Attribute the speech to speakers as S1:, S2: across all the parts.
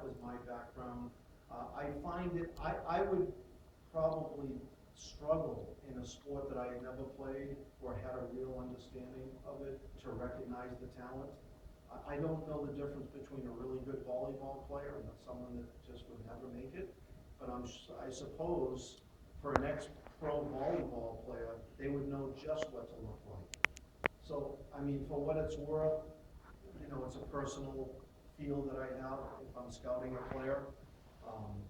S1: is my background. I find it, I would probably struggle in a sport that I had never played or had a real understanding of it to recognize the talent. I don't know the difference between a really good volleyball player and someone that just would never make it. But I suppose for an ex-pro volleyball player, they would know just what to look like. So, I mean, for what it's worth, you know, it's a personal feel that I have if I'm scouting a player.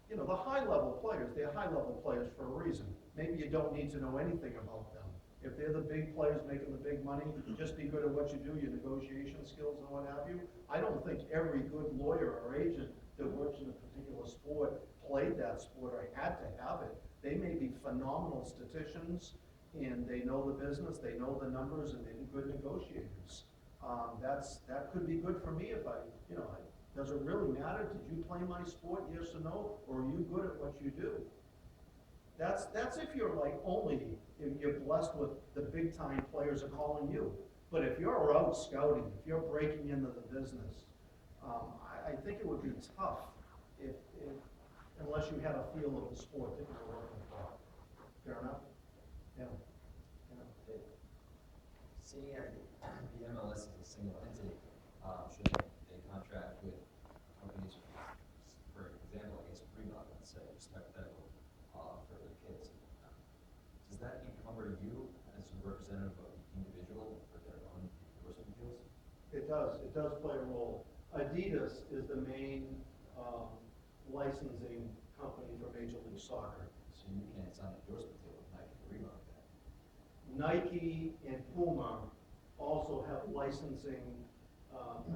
S1: You know, the high-level players, they're high-level players for a reason. Maybe you don't need to know anything about them. If they're the big players making the big money, just be good at what you do, your negotiation skills and what have you. I don't think every good lawyer or agent that works in a particular sport played that sport or had to have it. They may be phenomenal statisticians, and they know the business, they know the numbers, and they're good negotiators. That could be good for me if does it really matter? Did you play my sport, yes or no? Or are you good at what you do? That's if you're like if you're blessed with the big time players are calling you. But if you're out scouting, if you're breaking into the business, I think it would be tough unless you had a feel of the sport that you were working for. Fair enough? Yeah.
S2: Seeing the MLS as a single entity, should they contract with companies, for example, I guess Reebok, let's say, just hypothetical, for their kids, does that encumber you as a representative of the individual for their own endorsement deals?
S1: It does. It does play a role. Adidas is the main licensing company for Major League Soccer.
S2: So you can't sign an endorsement deal with Nike or Reebok then?
S1: Nike and Puma also have licensing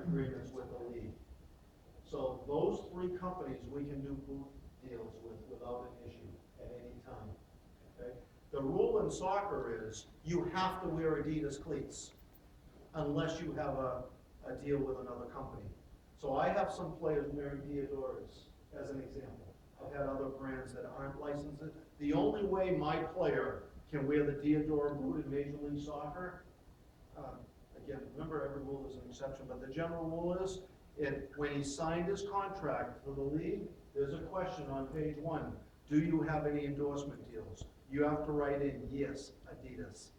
S1: agreements with the league. So those three companies we can do boot deals with without an issue at any time. Okay? The rule in soccer is you have to wear Adidas cleats unless you have a deal with another company. So I have some players wearing Diadoras as an example. I've had other brands that aren't licensed. The only way my player can wear the Diadora boot in Major League Soccer, again, remember every rule is an exception, but the general rule is, when he signed his contract for the league, there's a question on page 1. Do you have any endorsement deals? You have to write in, yes, Adidas,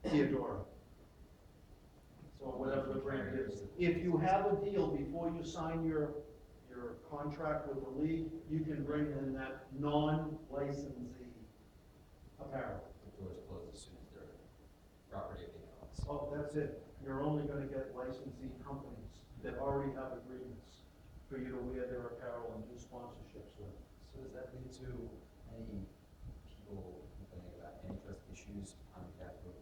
S1: Diadora. So whatever the brand is. If you have a deal before you sign your contract with the league, you can bring in that non-licensee apparel.
S2: The doors close as soon as their property becomes.
S1: Oh, that's it. You're only gonna get licensee companies that already have agreements for you to wear their apparel and do sponsorships with.
S2: So does that lead to any people complaining about antitrust issues on behalf of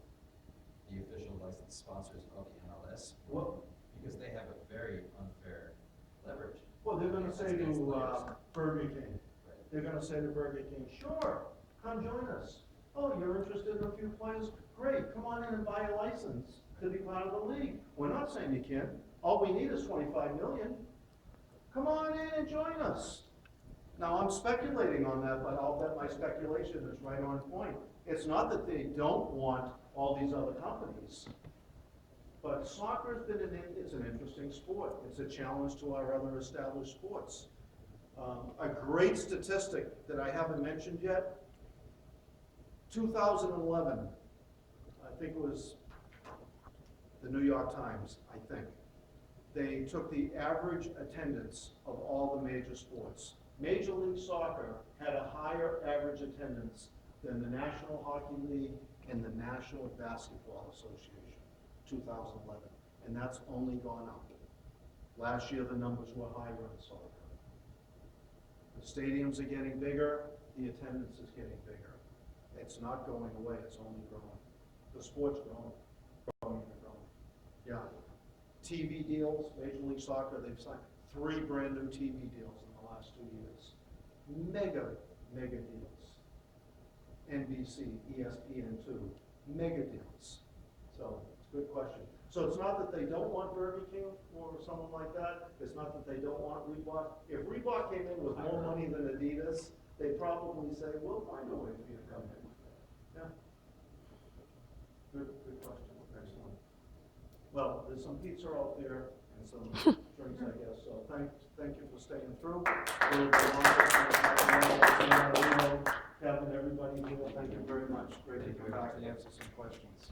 S2: the official licensed sponsors of the MLS?
S1: Well,
S2: because they have a very unfair leverage.
S1: Well, they're gonna say to Burger King,
S2: Right.
S1: they're gonna say to Burger King, sure, come join us. Oh, you're interested in a few players? Great, come on in and buy a license to be part of the league. We're not saying you can't. All we need is 25 million. Come on in and join us. Now, I'm speculating on that, but I'll bet my speculation is right on point. It's not that they don't want all these other companies, but soccer's been it's an interesting sport. It's a challenge to our other established sports. A great statistic that I haven't mentioned yet, 2011, I think it was the New York Times, I think. They took the average attendance of all the major sports. Major League Soccer had a higher average attendance than the National Hockey League and the National Basketball Association, 2011. And that's only gone up. Last year the numbers were higher in soccer. The stadiums are getting bigger, the attendance is getting bigger. It's not going away, it's only growing. The sport's growing, growing and growing. Yeah. TV deals, Major League Soccer, they've signed 3 brand new TV deals in the last 2 years. Mega deals. NBC, ESPN2, mega deals. So it's a good question. So it's not that they don't want Burger King or someone like that. It's not that they don't want Reebok. If Reebok came in with more money than Adidas, they'd probably say, we'll find a way for you to come in. Yeah. Good question. Excellent. Well, there's some pizza out there, and and some drinks, I guess. So thank you for staying through. Kevin, everybody here, thank you very much. Great to come back and answer some questions.